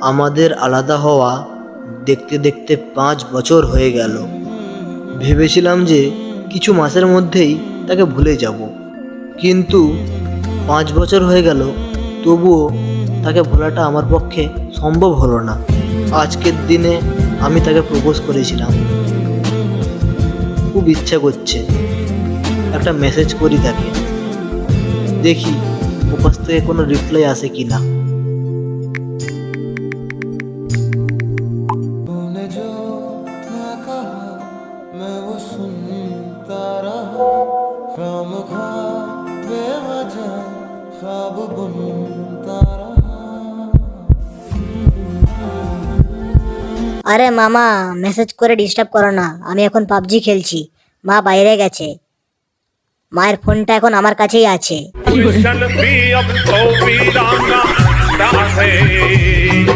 আমাদের আলাদা হওয়া দেখতে দেখতে 5 বছর হয়ে গেল। ভেবেছিলাম যে কিছু মাসের মধ্যেই তাকে ভুলে যাব, কিন্তু 5 বছর হয়ে গেল, তবুও তাকে ভোলাটা আমার পক্ষে সম্ভব হলো না। আজকের দিনে আমি তাকে প্রপোজ করেছিলাম। খুব ইচ্ছা করছে একটা মেসেজ করি তাকে, দেখি ওপাশ থেকে কোনো রিপ্লাই আসে কি না। আরে মামা, মেসেজ করে ডিস্টার্ব করো না, আমি এখন পাবজি খেলছি। মা বাইরে গেছে, মায়ের ফোনটা এখন আমার কাছেই আছে।